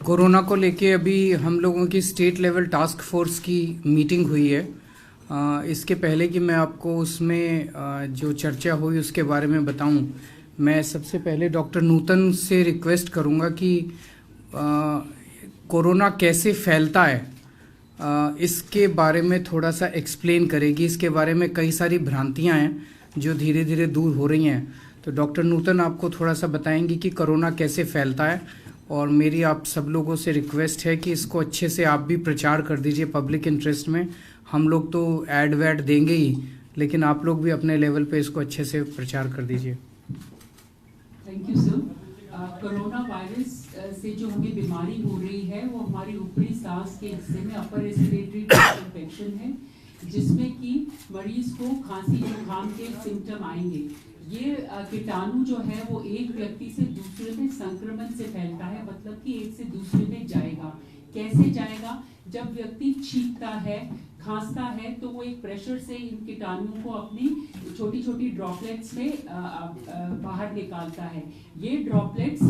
Corona को लेके अभी हम लोगों की स्टेट लेवल टास्क फोर्स की मीटिंग हुई है। इसके पहले कि मैं आपको उसमें जो चर्चा हुई उसके बारे में बताऊं, मैं सबसे पहले डॉक्टर नूतन से रिक्वेस्ट करूंगा कि कोरोना कैसे फैलता है इसके बारे में थोड़ा सा एक्सप्लेन करेगी। इसके बारे में कई सारी भ्रांतियां हैं जो धीरे धीरे दूर हो रही हैं। तो डॉक्टर नूतन आपको थोड़ा सा बताएंगी कि कोरोना कैसे फैलता है, और मेरी आप सब लोगों से रिक्वेस्ट है कि इसको अच्छे से आप भी प्रचार कर दीजिए पब्लिक इंटरेस्ट में। हम लोग तो ऐड वैड देंगे ही, लेकिन आप लोग भी अपने लेवल पे इसको अच्छे से प्रचार कर दीजिए। Thank you sir. Corona virus से जो हमें बीमारी हो रही है वो हमारी ऊपरी सांस के हिस्से में अपर रेस्पिरेटरी इन्फेक्शन है, जिसमें कि मरीज को खांसी जुकाम के सिम्टम आएंगे। ये कीटाणु जो है वो एक व्यक्ति से दूसरे में संक्रमण से फैलता है, मतलब कि एक से दूसरे में जाएगा। कैसे जाएगा? जब व्यक्ति छींकता है, खांसता है, तो वो एक प्रेशर से इन कीटाणुओं को अपनी छोटी छोटी ड्रॉपलेट्स में बाहर निकालता है। ये ड्रॉपलेट्स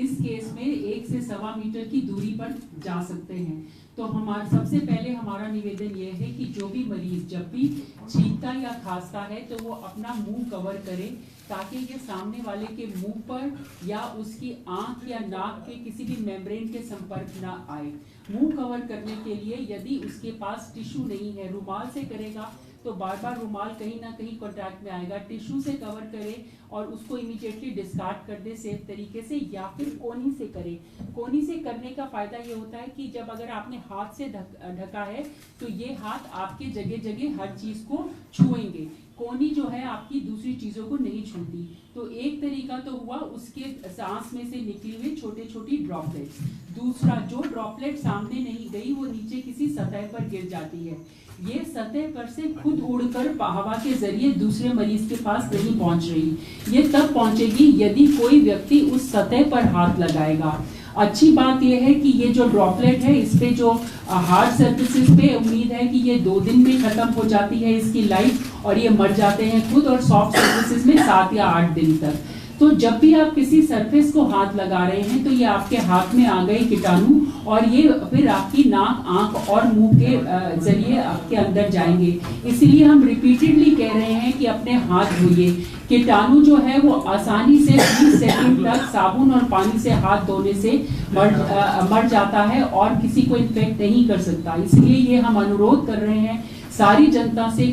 इस केस में 1 से 1.25 मीटर की दूरी पर जा सकते हैं। तो सबसे पहले हमारा निवेदन ये है कि जो भी मरीज जब भी छींकता या खांसता है तो वो अपना मुंह कवर करे, ताकि ये सामने वाले के मुंह पर या उसकी आंख या नाक के किसी भी मेम्ब्रेन के संपर्क ना आए। मुंह कवर करने के लिए यदि उसके पास टिश्यू नहीं है, रुमाल से करेगा तो बार बार रुमाल कहीं ना कहीं कॉन्टैक्ट में आएगा। टिश्यू से कवर करे और उसको इमीडिएटली डिस्कार्ड कर दे सेफ तरीके से, या फिर कोनी से करे। कोनी से करने का फायदा ये होता है कि जब अगर आपने हाथ से ढका है तो ये हाथ आपके जगह जगह हर चीज को छुएंगे। कोनी जो है आपकी दूसरी चीजों को नहीं छूती। तो एक तरीका तो हुआ उसके सांस में से निकली हुई छोटे छोटी ड्रॉपलेट्स। दूसरा, जो ड्रॉपलेट सामने नहीं गई वो नीचे किसी सतह पर गिर जाती है। ये सतह पर से खुद उड़कर हवा के जरिए दूसरे मरीज के पास नहीं पहुंच रही। ये तब पहुंचेगी यदि कोई व्यक्ति उस सतह पर हाथ लगाएगा। अच्छी बात यह है कि ये जो ड्रॉपलेट है इस पे जो हार्ड सर्फेसिस पे उम्मीद है कि ये 2 दिन में खत्म हो जाती है इसकी लाइफ, और ये मर जाते हैं खुद, और सॉफ्ट सर्फेसिस में 7 या 8 दिन तक। तो जब भी आप किसी सरफेस को हाथ लगा रहे हैं तो ये आपके हाथ में आ गए कीटाणु, और ये फिर आपकी नाक, आंख और मुंह के जरिए आपके अंदर जाएंगे। इसीलिए हम रिपीटेडली कह रहे हैं कि अपने हाथ धोइए। कीटाणु जो है वो आसानी से 20 सेकंड तक साबुन और पानी से हाथ धोने से मर जाता है और किसी को इन्फेक्ट नहीं कर सकता। इसलिए ये हम अनुरोध कर रहे हैं सारी जनता से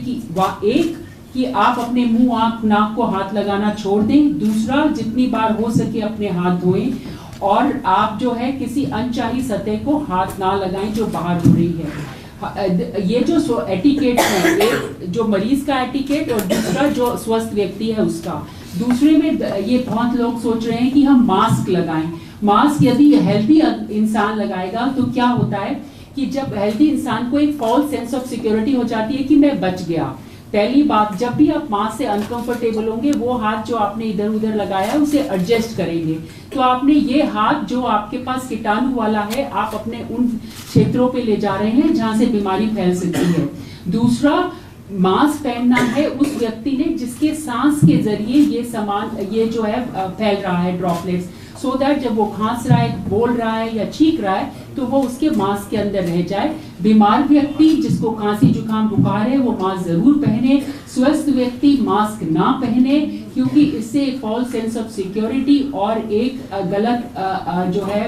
कि आप अपने मुंह, आंख, नाक को हाथ लगाना छोड़ दें। दूसरा, जितनी बार हो सके अपने हाथ धोएं, और आप जो है किसी अनचाही सतह को हाथ ना लगाएं जो बाहर हो रही है। ये जो एटिकेट है, एक जो मरीज का एटिकेट और दूसरा जो स्वस्थ व्यक्ति है उसका। दूसरे में ये बहुत लोग सोच रहे हैं कि हम मास्क लगाएं। मास्क यदि हेल्दी इंसान लगाएगा तो क्या होता है कि जब हेल्दी इंसान को एक फॉल्स सेंस ऑफ सिक्योरिटी हो जाती है कि मैं बच गया। पहली बात, जब भी आप मास्क से अनकंफर्टेबल होंगे वो हाथ जो आपने इधर उधर लगाया उसे एडजस्ट करेंगे। तो आपने ये हाथ जो आपके पास कीटाणु वाला है आप अपने उन क्षेत्रों पे ले जा रहे हैं जहां से बीमारी फैल सकती है। दूसरा, मास्क पहनना है उस व्यक्ति ने जिसके सांस के जरिए ये जो है फैल रहा है ड्रॉपलेट्स, सो दैट जब वो खांस रहा है, बोल रहा है या छींक रहा है तो वो उसके मास्क के अंदर रह जाए। बीमार व्यक्ति जिसको खांसी जुकाम बुखार है वो मास्क जरूर पहने। स्वस्थ व्यक्ति मास्क ना पहने, क्योंकि इससे एक फॉल्स सेंस ऑफ सिक्योरिटी और एक गलत जो है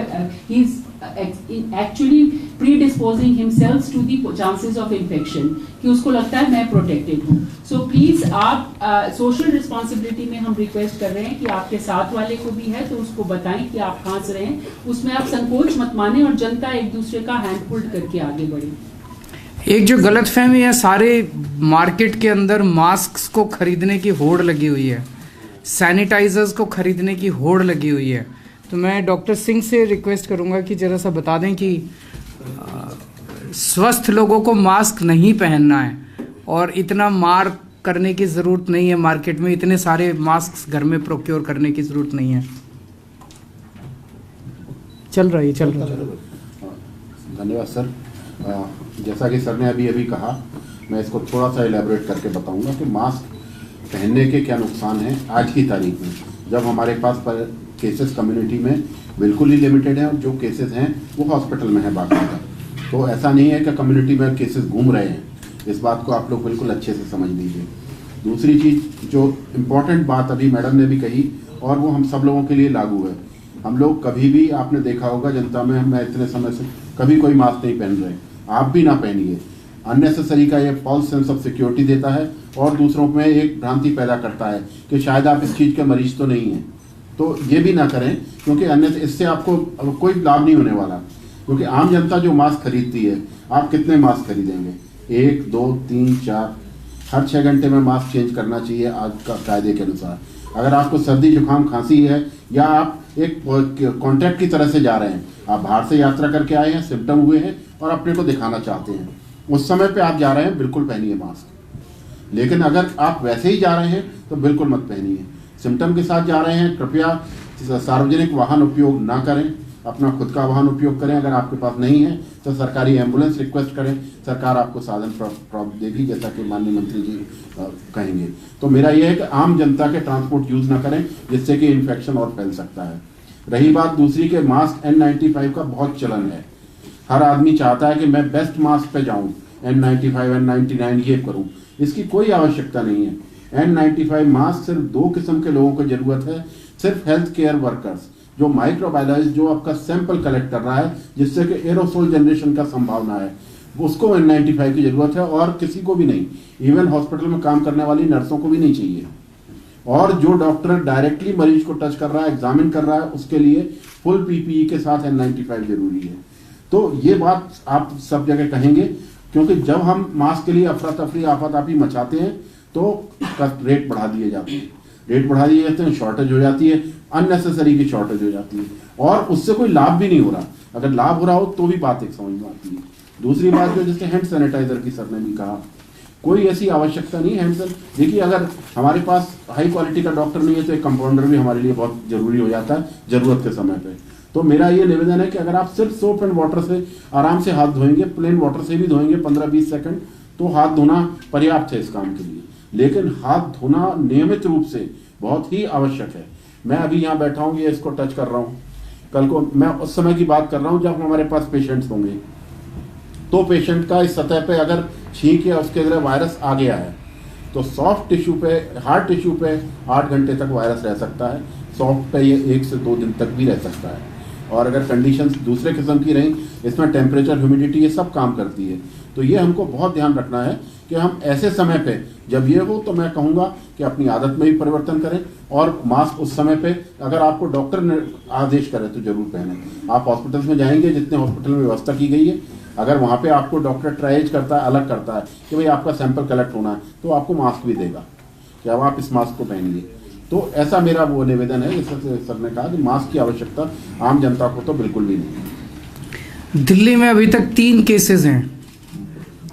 actually predisposing himself to the chances of infection, कि उसको लगता है मैं प्रोटेक्टेड हूँ। सो प्लीज आप सोशल रिस्पॉन्सिबिलिटी में हम रिक्वेस्ट कर रहे हैं कि आपके साथ वाले को भी है तो उसको बताएं कि आप खांस रहे हैं, उसमें आप संकोच मत माने, और जनता एक दूसरे का हैंड होल्ड करके आगे बढ़े। एक जो गलतफहमी है, सारे मार्केट के अंदर मास्क को खरीदने की होड़ लगी हुई है, सैनिटाइजर्स को खरीदने की होड़ लगी हुई है। तो मैं डॉक्टर सिंह से रिक्वेस्ट करूंगा कि जरा सा बता दें कि स्वस्थ लोगों को मास्क नहीं पहनना है, और इतना मार करने की ज़रूरत नहीं है। मार्केट में इतने सारे मास्क घर में प्रोक्योर करने की ज़रूरत नहीं है। चल रहा है। धन्यवाद सर। जैसा कि सर ने अभी कहा, मैं इसको थोड़ा सा इलेबोरेट करके बताऊंगा कि मास्क पहनने के क्या नुकसान हैं आज की तारीख में, जब हमारे पास केसेस कम्युनिटी में बिल्कुल ही लिमिटेड है और जो केसेस हैं वो हॉस्पिटल में है बाकायदा। तो ऐसा नहीं है कि कम्युनिटी में केसेस घूम रहे हैं, इस बात को आप लोग बिल्कुल अच्छे से समझ लीजिए। दूसरी चीज़ जो इम्पोर्टेंट बात अभी मैडम ने भी कही और वो हम सब लोगों के लिए लागू है, हम लोग कभी भी, आपने देखा होगा जनता में, मैं इतने समय से कभी कोई मास्क नहीं पहन रहे, आप भी ना पहनिए। अननेसेसरी का ये फॉल्स सेंस ऑफ सिक्योरिटी देता है और दूसरों में एक भ्रांति पैदा करता है कि शायद आप इस चीज़ के मरीज तो नहीं हैं। तो ये भी ना करें, क्योंकि अन्य इससे आपको कोई लाभ नहीं होने वाला। क्योंकि आम जनता जो मास्क खरीदती है, आप कितने मास्क खरीदेंगे? 1, 2, 3, 4, हर 6 घंटे में मास्क चेंज करना चाहिए आज का कायदे के अनुसार। अगर आपको सर्दी जुकाम खांसी है या आप एक कॉन्ट्रैक्ट की तरह से जा रहे हैं, आप बाहर से यात्रा करके आए हैं, सिम्टम हुए हैं और अपने को दिखाना चाहते हैं, उस समय पे आप जा रहे हैं, बिल्कुल पहनिए मास्क। लेकिन अगर आप वैसे ही जा रहे हैं तो बिल्कुल मत पहनिए। सिम्टम के साथ जा रहे हैं, कृपया सार्वजनिक वाहन उपयोग ना करें, अपना खुद का वाहन उपयोग करें। अगर आपके पास नहीं है तो सरकारी एम्बुलेंस रिक्वेस्ट करें, सरकार आपको साधन देगी, जैसा कि माननीय मंत्री जी कहेंगे। तो मेरा यह है कि आम जनता के ट्रांसपोर्ट यूज़ ना करें, जिससे कि इन्फेक्शन और फैल सकता है। रही बात दूसरी के मास्क N95 का बहुत चलन है, हर आदमी चाहता है कि मैं बेस्ट मास्क पे जाऊं, N95 N99 ये करूं, इसकी कोई आवश्यकता नहीं है। N95 मास्क सिर्फ 2 किस्म के लोगों को जरूरत है, सिर्फ हेल्थ केयर वर्कर्स, जो माइक्रोबायोलॉजिस्ट, जो आपका सैंपल कलेक्ट कर रहा है जिससे कि एरोसोल जनरेशन का संभावना है, उसको N95 की जरूरत है और किसी को भी नहीं। इवन हॉस्पिटल में काम करने वाली नर्सों को भी नहीं चाहिए। और जो डॉक्टर डायरेक्टली मरीज को टच कर रहा है, एग्जामिन कर रहा है, उसके लिए फुल PPE के साथ N95 जरूरी है। तो ये बात आप सब जगह कहेंगे, क्योंकि जब हम मास्क के लिए अफरा तफरी आफाताफी मचाते हैं तो रेट बढ़ा दिए जाते हैं, रेट बढ़ा दिए जाते हैं, शॉर्टेज हो जाती है, अननेसेसरी की शॉर्टेज हो जाती है और उससे कोई लाभ भी नहीं हो रहा। अगर लाभ हो रहा हो तो भी बात एक समझ में आती है। दूसरी बात जो जैसे हैंड सैनिटाइजर की सर ने भी कहा, कोई ऐसी आवश्यकता नहीं हैंड सैनिटाइजर। देखिए, अगर हमारे पास हाई क्वालिटी का डॉक्टर नहीं है तो एक कंपाउंडर भी हमारे लिए बहुत जरूरी हो जाता है जरूरत के समय पे। तो मेरा ये निवेदन है कि अगर आप सिर्फ सोप एंड वाटर से आराम से हाथ धोएंगे, प्लेन वाटर से भी धोएंगे 15-20 सेकंड, तो हाथ धोना पर्याप्त है इस काम के लिए। लेकिन हाथ धोना नियमित रूप से बहुत ही आवश्यक है। मैं अभी यहाँ बैठा हूँ, ये इसको टच कर रहा हूँ, कल को मैं उस समय की बात कर रहा हूँ जब हमारे पास पेशेंट्स होंगे, तो पेशेंट का इस सतह पे अगर छींक या उसके अंदर वायरस आ गया है तो सॉफ्ट टिश्यू पे, हार्ड टिश्यू पे 8 घंटे तक वायरस रह सकता है, सॉफ्ट पे ये 1 से 2 दिन तक भी रह सकता है। और अगर कंडीशंस दूसरे किस्म की रहीं, इसमें टेम्परेचर, ह्यूमिडिटी, ये सब काम करती है। तो ये हमको बहुत ध्यान रखना है कि हम ऐसे समय पे जब ये हो तो मैं कहूँगा कि अपनी आदत में भी परिवर्तन करें और मास्क उस समय पे अगर आपको डॉक्टर ने आदेश करे तो जरूर पहनें। आप हॉस्पिटल्स में जाएंगे, जितने हॉस्पिटल में व्यवस्था की गई है, अगर वहाँ पे आपको डॉक्टर ट्राइज करता है, अलग करता है कि भाई आपका सैंपल कलेक्ट होना है, तो आपको मास्क भी देगा कि अब आप इस मास्क को पहनिए। तो ऐसा मेरा वो निवेदन है, जैसे सर ने कहा कि मास्क की आवश्यकता आम जनता को तो बिल्कुल भी नहीं। दिल्ली में अभी तक 3 केसेस हैं।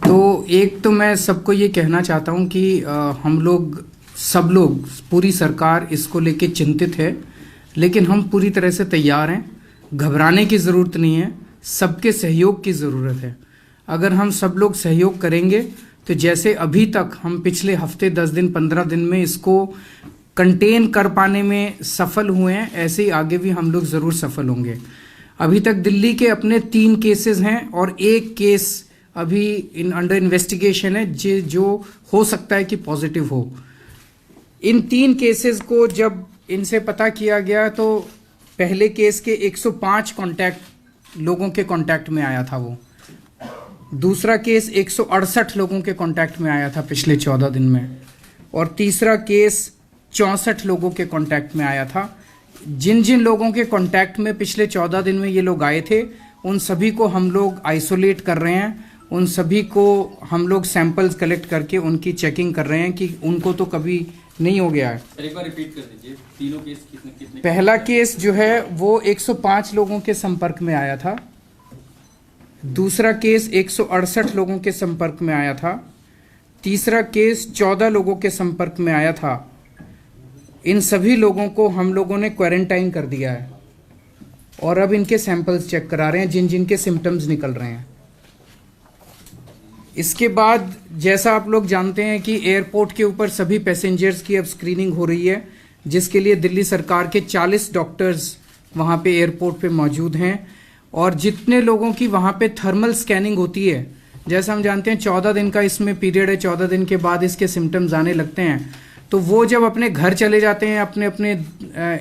तो एक तो मैं सबको ये कहना चाहता हूँ कि हम लोग, सब लोग, पूरी सरकार इसको लेके चिंतित है, लेकिन हम पूरी तरह से तैयार हैं। घबराने की ज़रूरत नहीं है, सबके सहयोग की ज़रूरत है। अगर हम सब लोग सहयोग करेंगे तो जैसे अभी तक हम पिछले हफ्ते 10 दिन 15 दिन में इसको कंटेन कर पाने में सफल हुए हैं, ऐसे ही आगे भी हम लोग ज़रूर सफल होंगे। अभी तक दिल्ली के अपने 3 केसेस हैं और 1 केस अभी अंडर इन्वेस्टिगेशन है, जो हो सकता है कि पॉजिटिव हो। इन 3 केसेस को जब इनसे पता किया गया तो पहले केस के 105 लोगों के कांटेक्ट में आया था वो। दूसरा केस 168 लोगों के कांटेक्ट में आया था पिछले 14 दिन में, और तीसरा केस 64 लोगों के कांटेक्ट में आया था। जिन जिन लोगों के कांटेक्ट में पिछले 14 दिन में ये लोग आए थे, उन सभी को हम लोग आइसोलेट कर रहे हैं, उन सभी को हम लोग सैंपल्स कलेक्ट करके उनकी चेकिंग कर रहे हैं कि उनको तो कभी नहीं हो गया है। एक बार रिपीट कर दीजिए, तीनों केस कितने? पहला केस जो है वो 105 लोगों के संपर्क में आया था। दूसरा केस 168 लोगों के संपर्क में आया था। तीसरा केस 14 लोगों के संपर्क में आया था। इन सभी लोगों को हम लोगों ने क्वारंटाइन कर दिया है और अब इनके सैंपल्स चेक करा रहे हैं, जिन जिन के सिम्टम्स निकल रहे हैं। इसके बाद जैसा आप लोग जानते हैं कि एयरपोर्ट के ऊपर सभी पैसेंजर्स की अब स्क्रीनिंग हो रही है, जिसके लिए दिल्ली सरकार के 40 डॉक्टर्स वहाँ पे एयरपोर्ट पे मौजूद हैं, और जितने लोगों की वहाँ पे थर्मल स्कैनिंग होती है, जैसा हम जानते हैं 14 दिन का इसमें पीरियड है, 14 दिन के बाद इसके सिम्टम्स आने लगते हैं, तो वो जब अपने घर चले जाते हैं, अपने अपने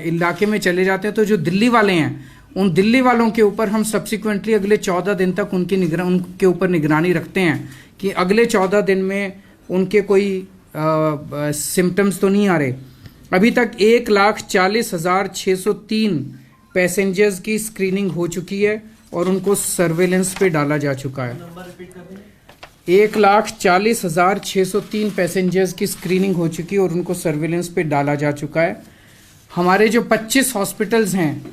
इलाके में चले जाते हैं, तो जो दिल्ली वाले हैं उन दिल्ली वालों के ऊपर हम सब्सिक्वेंटली अगले 14 दिन तक उनके ऊपर निगरानी रखते हैं कि अगले 14 दिन में उनके कोई सिम्टम्स तो नहीं आ रहे। अभी तक 1,40,603 पैसेंजर्स की स्क्रीनिंग हो चुकी है और उनको सर्वेलेंस पे डाला जा चुका है। 1,40,603 पैसेंजर्स की स्क्रीनिंग हो चुकी है और उनको सर्वेलेंस पे डाला जा चुका है। हमारे जो 25 हॉस्पिटल्स हैं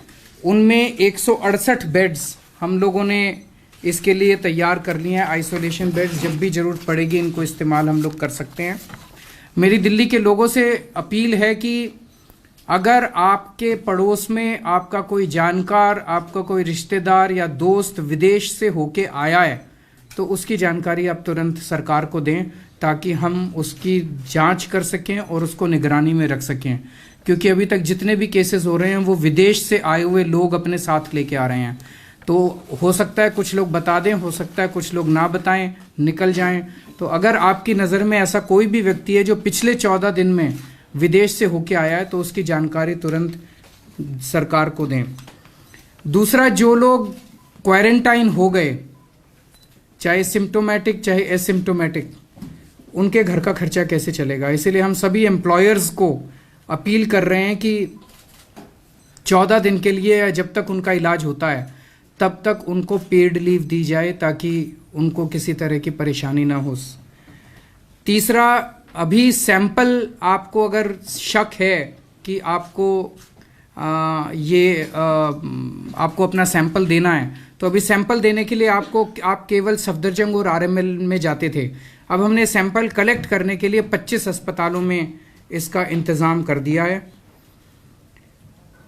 उनमें 168 बेड्स हम लोगों ने इसके लिए तैयार कर लिए हैं, आइसोलेशन बेड्स। जब भी ज़रूरत पड़ेगी इनको इस्तेमाल हम लोग कर सकते हैं। मेरी दिल्ली के लोगों से अपील है कि अगर आपके पड़ोस में आपका कोई जानकार, आपका कोई रिश्तेदार या दोस्त विदेश से होके आया है तो उसकी जानकारी आप तुरंत सरकार को दें ताकि हम उसकी जांच कर सकें और उसको निगरानी में रख सकें, क्योंकि अभी तक जितने भी केसेस हो रहे हैं वो विदेश से आए हुए लोग अपने साथ लेके आ रहे हैं। तो हो सकता है कुछ लोग बता दें, हो सकता है कुछ लोग ना बताएं, निकल जाएं। तो अगर आपकी नज़र में ऐसा कोई भी व्यक्ति है जो पिछले 14 दिन में विदेश से होके आया है तो उसकी जानकारी तुरंत सरकार को दें। दूसरा, जो लोग क्वारंटाइन हो गए, चाहे सिम्टोमेटिक चाहे एसिम्टोमेटिक, उनके घर का खर्चा कैसे चलेगा? इसीलिए हम सभी एम्प्लॉयर्स को अपील कर रहे हैं कि 14 दिन के लिए या जब तक उनका इलाज होता है तब तक उनको पेड लीव दी जाए ताकि उनको किसी तरह की परेशानी ना हो। तीसरा, अभी सैंपल आपको अगर शक है कि आपको आपको अपना सैंपल देना है तो अभी सैंपल देने के लिए आप केवल सफदरजंग और आरएमएल में जाते थे। अब हमने सैंपल कलेक्ट करने के लिए 25 अस्पतालों में इसका इंतज़ाम कर दिया है।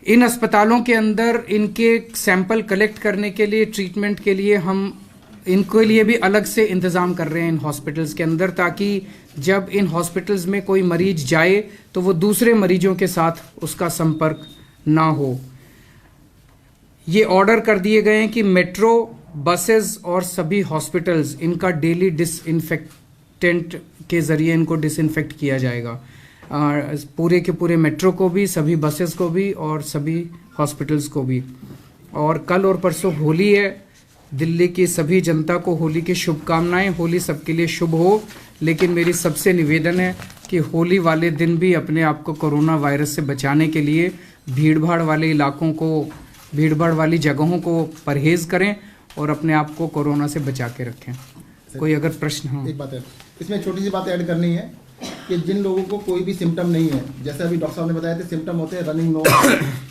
इन अस्पतालों के अंदर इनके सैंपल कलेक्ट करने के लिए, ट्रीटमेंट के लिए हम इनके लिए भी अलग से इंतज़ाम कर रहे हैं इन हॉस्पिटल्स के अंदर, ताकि जब इन हॉस्पिटल्स में कोई मरीज जाए तो वो दूसरे मरीजों के साथ उसका संपर्क ना हो। ये ऑर्डर कर दिए गए हैं कि मेट्रो, बसेस और सभी हॉस्पिटल्स इनका डेली डिसइंफेक्टेंट के ज़रिए इनको डिसइंफेक्ट किया जाएगा। पूरे के पूरे मेट्रो को भी, सभी बसेस को भी और सभी हॉस्पिटल्स को भी। और कल और परसों होली है। दिल्ली की सभी जनता को होली की शुभकामनाएं। होली सबके लिए शुभ हो, लेकिन मेरी सबसे निवेदन है कि होली वाले दिन भी अपने आप को कोरोना वायरस से बचाने के लिए भीड़भाड़ वाले इलाकों को, भीड़भाड़ वाली जगहों को परहेज करें और अपने आप को कोरोना से बचा के रखें। कोई अगर प्रश्न हो। एक बात है, इसमें छोटी सी बात ऐड करनी है कि जिन लोगों को कोई भी सिम्टम नहीं है, जैसे अभी डॉक्टर साहब ने बताया थे सिम्टम होते हैं रनिंग नोज,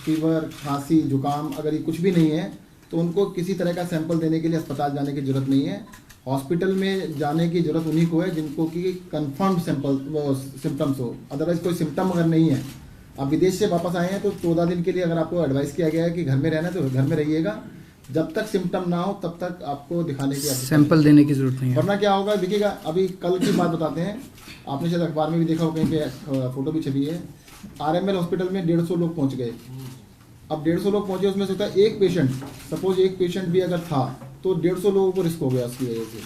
फीवर, खांसी, जुकाम, अगर ये कुछ भी नहीं है तो उनको किसी तरह का सैंपल देने के लिए अस्पताल जाने की जरूरत नहीं है। हॉस्पिटल में जाने की जरूरत उन्हीं को है जिनको कि कंफर्म सैंपल वो सिम्टम्स हो। अदरवाइज कोई सिम्टम अगर नहीं है, आप विदेश से वापस आए हैं तो 14 दिन के लिए अगर आपको एडवाइस किया गया है कि घर में रहना है तो घर में रहिएगा। जब तक सिम्टम ना हो तब तक आपको दिखाने की सैंपल देने की जरूरत नहीं है। वरना क्या होगा, देखिएगा अभी कल की बात बताते हैं, आपने शायद अखबार में भी देखा हो, कहीं पे फोटो भी छपी है। आरएमएल हॉस्पिटल में 150 लोग पहुंच गए। अब 150 लोग पहुंचे, उसमें से होता है एक पेशेंट, सपोज एक पेशेंट भी अगर था तो 150 लोगों को रिस्क हो गया उसकी वजह से।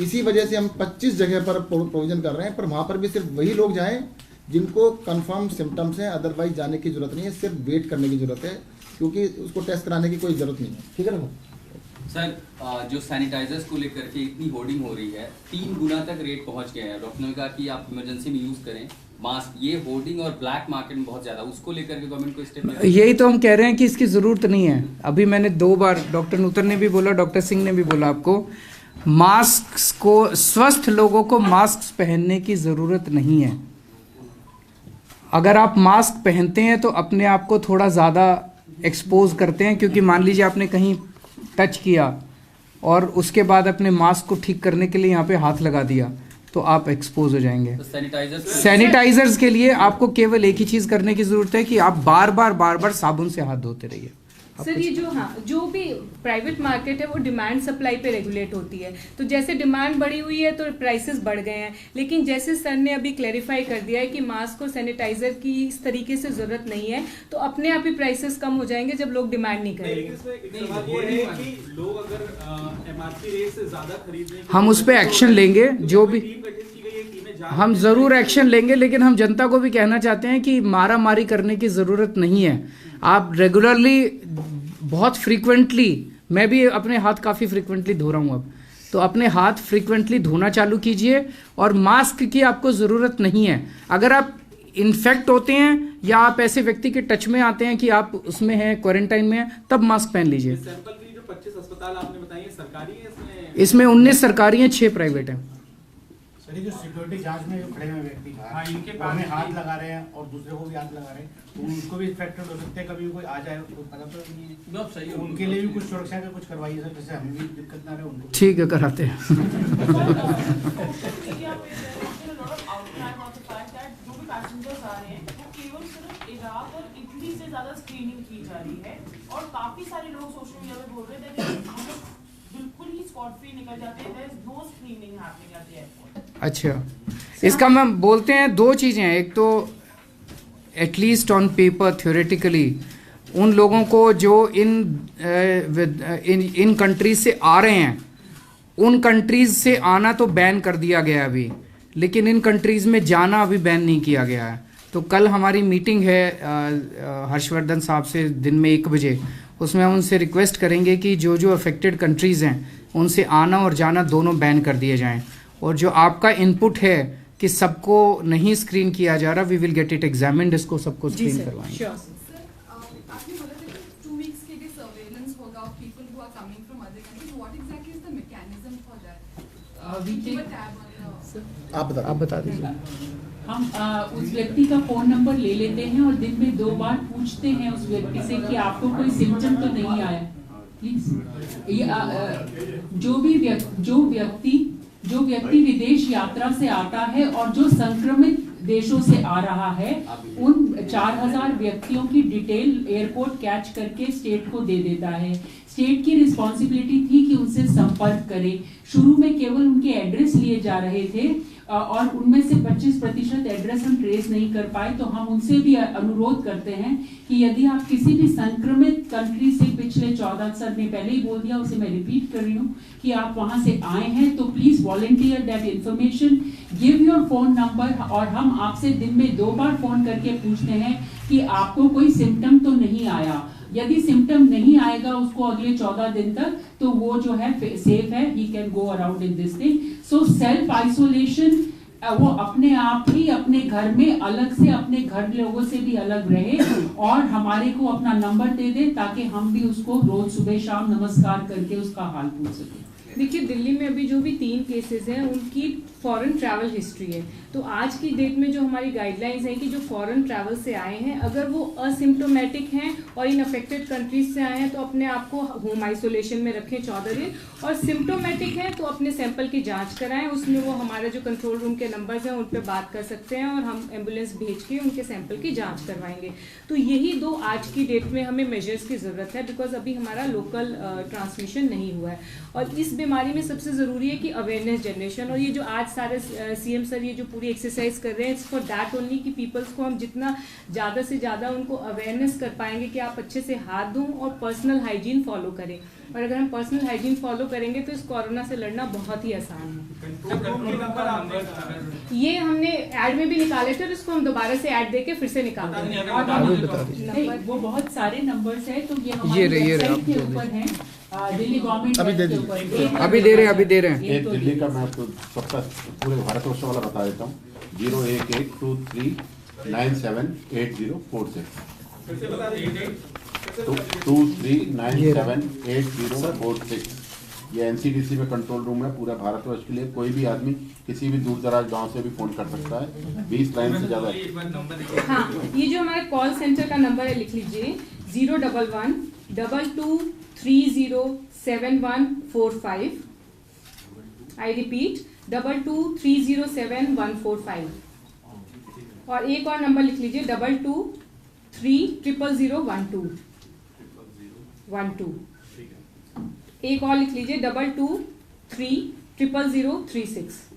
इसी वजह से हम 25 जगह पर प्रोविजन कर रहे हैं, पर वहाँ पर भी सिर्फ वही लोग जाएं जिनको कंफर्म सिम्टम्स हैं। अदरवाइज जाने की जरूरत नहीं है, सिर्फ वेट करने की जरूरत है, क्योंकि उसको टेस्ट कराने की कोई जरूरत नहीं है। ठीक है ना सर? जो सैनिटाइजर्स को लेकर के इतनी होर्डिंग हो रही है, 3 गुना तक रेट पहुंच गया है। डॉक्टर ने कहा कि आप इमरजेंसी में यूज करें मास्क। ये होर्डिंग और ब्लैक मार्केट में बहुत ज्यादा, उसको लेकर के गवर्नमेंट को स्टेप, यही तो हम कह रहे हैं कि इसकी जरूरत नहीं है। अभी मैंने 2 बार, डॉक्टर नूतन ने भी बोला, डॉक्टर सिंह ने भी बोला आपको, मास्क को, स्वस्थ लोगों को मास्क पहनने की जरूरत नहीं है। अगर आप मास्क पहनते हैं तो अपने आप को थोड़ा ज़्यादा एक्सपोज करते हैं, क्योंकि मान लीजिए आपने कहीं टच किया और उसके बाद अपने मास्क को ठीक करने के लिए यहाँ पे हाथ लगा दिया तो आप एक्सपोज हो जाएंगे। तो सैनिटाइजर्स के लिए आपको केवल एक ही चीज़ करने की ज़रूरत है कि आप बार बार साबुन से हाथ धोते रहिए। सर ये जो भी प्राइवेट मार्केट है वो डिमांड सप्लाई पे रेगुलेट होती है, तो जैसे डिमांड बढ़ी हुई है तो प्राइसेस बढ़ गए हैं, लेकिन जैसे सर ने अभी क्लैरिफाई कर दिया है कि मास्क और सैनिटाइजर की इस तरीके से जरूरत नहीं है, तो अपने आप ही प्राइसेस कम हो जाएंगे जब लोग डिमांड नहीं करेंगे। लोग अगर MRP रेट से ज्यादा खरीदने हम उस पर एक्शन लेंगे, जो भी हम जरूर एक्शन लेंगे, लेकिन हम जनता को भी कहना चाहते हैं कि मारा मारी करने की जरूरत नहीं है। आप रेगुलरली बहुत फ्रीक्वेंटली, मैं भी अपने हाथ काफ़ी फ्रीक्वेंटली धो रहा हूँ अब, तो अपने हाथ फ्रीक्वेंटली धोना चालू कीजिए और मास्क की आपको ज़रूरत नहीं है। अगर आप इन्फेक्ट होते हैं या आप ऐसे व्यक्ति के टच में आते हैं कि आप उसमें हैं, क्वारंटाइन में हैं, तब मास्क पहन लीजिए। सैंपल की जो 25 अस्पताल आपने बताई है सरकारी है, इसमें 19 सरकारी हैं, 6 प्राइवेट हैं। सर जो सिक्योरिटी जांच में जो खड़े हुए व्यक्ति हाँ, इनके वो हमें हाथ लगा रहे हैं और दूसरे को भी हाथ लगा रहे हैं, तो उनको भी इन्फेक्टेड हो सकते हैं, कभी कोई आ जाए तो पता तो नहीं है। सही तो उनके लिए भी कुछ सुरक्षा का कुछ करवाइए सर, जैसे हमें भी दिक्कत ना रहे उनको। ठीक है, कराते हैं। स्क्रीनिंग की जा रही है और काफी सारे लोग सोशल मीडिया पे बोल रहे थे कि हम लोग बिल्कुल ही स्पॉट फ्री निकल जाते हैं, there is no screening happening at the airport. अच्छा, इसका मैम बोलते हैं 2 चीज़ें हैं। एक तो एटलीस्ट ऑन पेपर थ्योरेटिकली उन लोगों को जो इन कंट्रीज से आ रहे हैं, उन कंट्रीज से आना तो बैन कर दिया गया अभी, लेकिन इन कंट्रीज में जाना अभी बैन नहीं किया गया है। तो कल हमारी मीटिंग है हर्षवर्धन साहब से दिन में 1 बजे, उसमें हम उनसे रिक्वेस्ट करेंगे कि जो जो अफेक्टेड कंट्रीज़ हैं उनसे आना और जाना दोनों बैन कर दिए जाएं। और जो आपका इनपुट है कि सबको नहीं स्क्रीन किया जा रहा, we will get it examined, इसको सबको स्क्रीन करवाएंगे। आपने बोला था कि 2 weeks के लिए सर्वेलेंस होगा of people who are coming from other countries, what exactly is the mechanism for that? आप बता दीजिए। हम उस व्यक्ति का फोन नंबर ले लेते हैं और दिन में 2 बार पूछते हैं उस व्यक्ति से कि आपको कोई सिम्टम तो नहीं आया। प्लीज ये जो व्यक्ति विदेश यात्रा से आता है और जो संक्रमित देशों से आ रहा है, उन 4000 व्यक्तियों की डिटेल एयरपोर्ट कैच करके स्टेट को दे देता है। स्टेट की रिस्पॉन्सिबिलिटी थी कि उनसे संपर्क करे। शुरू में केवल उनके एड्रेस लिए जा रहे थे और उनमें से 25% एड्रेस हम ट्रेस नहीं कर पाए, तो हम उनसे भी अनुरोध करते हैं कि यदि आप किसी भी संक्रमित कंट्री से पिछले 14 सर ने पहले ही बोल दिया, उसे मैं रिपीट कर रही हूँ कि आप वहां से आए हैं, तो please volunteer that information, give your phone number, और हम आपसे दिन में 2 बार फोन करके पूछते हैं कि आपको कोई सिम्टम तो नहीं आया। यदि सिम्टम नहीं आएगा उसको अगले 14 दिन तक, तो वो जो है सेफ है, he can go around in this thing. So self isolation, वो अपने आप ही अपने घर में अलग से अपने घर लोगों से भी अलग रहे और हमारे को अपना नंबर दे दे, ताकि हम भी उसको रोज सुबह शाम नमस्कार करके उसका हाल पूछ सकें। देखिए, दिल्ली में अभी जो भी 3 केसेस हैं उनकी फॉरेन ट्रैवल हिस्ट्री है, तो आज की डेट में जो हमारी गाइडलाइंस है कि जो फॉरेन ट्रैवल से आए हैं, अगर वो असिम्प्टोमेटिक हैं और इन अफेक्टेड कंट्रीज से आए हैं तो अपने आप को होम आइसोलेशन में रखें 14 दिन, और सिम्प्टोमेटिक हैं तो अपने सैंपल की जांच कराएं। उसमें वो हमारे जो कंट्रोल रूम के नंबर्स हैं उन पर बात कर सकते हैं और हम एम्बुलेंस भेज के उनके सैंपल की जाँच करवाएंगे। तो यही 2 आज की डेट में हमें मेजर्स की ज़रूरत है, बिकॉज अभी हमारा लोकल ट्रांसमिशन नहीं हुआ है। और इस बीमारी में सबसे ज़रूरी है कि अवेयरनेस जनरेशन, और ये जो आज सारे सीएम सर ये जो पूरी एक्सरसाइज कर रहे हैं, इट्स फॉर दैट ओनली कि पीपल्स को हम जितना ज़्यादा से ज़्यादा उनको अवेयरनेस कर पाएंगे कि आप अच्छे से हाथ धों और पर्सनल हाइजीन फॉलो करें। और अगर हम पर्सनल हाइजीन फॉलो करेंगे तो इस कोरोना से लड़ना बहुत ही आसान है। ये हमने ऐड में भी निकाले थे, इसको हम दोबारा से ऐड देके फिर से निकाल देंगे। वो बहुत सारे नंबर्स है, तो ये हमारे वेबसाइट के ऊपर है, दिल्ली गवर्नमेंट अभी दे दी। अभी दे रहे हैं। एक दिल्ली का मैं आपको सबका पूरे भारतवर्ष वाला बता देता हूँ, 01123978046 23978046। ये एनसीडीसी में कंट्रोल रूम है पूरा भारतवर्ष के लिए। कोई भी आदमी किसी भी दूर दराज गांव से भी फोन कर सकता है, 20 लाइन से ज्यादा। हाँ, ये जो हमारे कॉल सेंटर का नंबर है लिख लीजिए, 011-22307145। I repeat, 22307145। और एक और नंबर लिख लीजिए, 22300012। 12। एक और लिख लीजिए 22230036।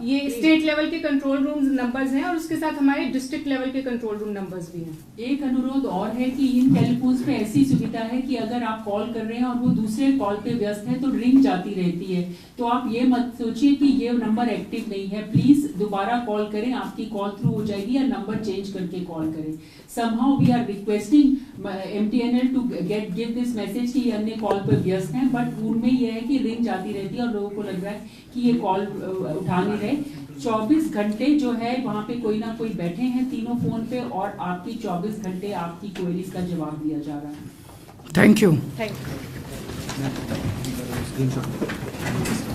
ये स्टेट लेवल के कंट्रोल रूम नंबर्स हैं और उसके साथ हमारे डिस्ट्रिक्ट लेवल के कंट्रोल रूम नंबर्स भी हैं। एक अनुरोध और है कि इन टेलीफोन्स पे ऐसी सुविधा है कि अगर आप कॉल कर रहे हैं और वो दूसरे कॉल पे व्यस्त है तो रिंग जाती रहती है, तो आप ये मत सोचिए कि ये नंबर एक्टिव नहीं है। प्लीज दोबारा कॉल करें, आपकी कॉल थ्रू हो जाएगी, या नंबर चेंज करके कॉल करें। Somehow we are requesting MTNL to give this message कि अन्य कॉल पे व्यस्त हैं, बट उनमें यह है कि रिंग जाती रहती है और लोगों को लग रहा है कि ये कॉल उठा नहीं रहे। 24 घंटे जो है वहाँ पे कोई ना कोई बैठे हैं तीनों फोन पे, और आपकी 24 घंटे आपकी क्वेरीज का जवाब दिया जा रहा है। Thank you. Thank you.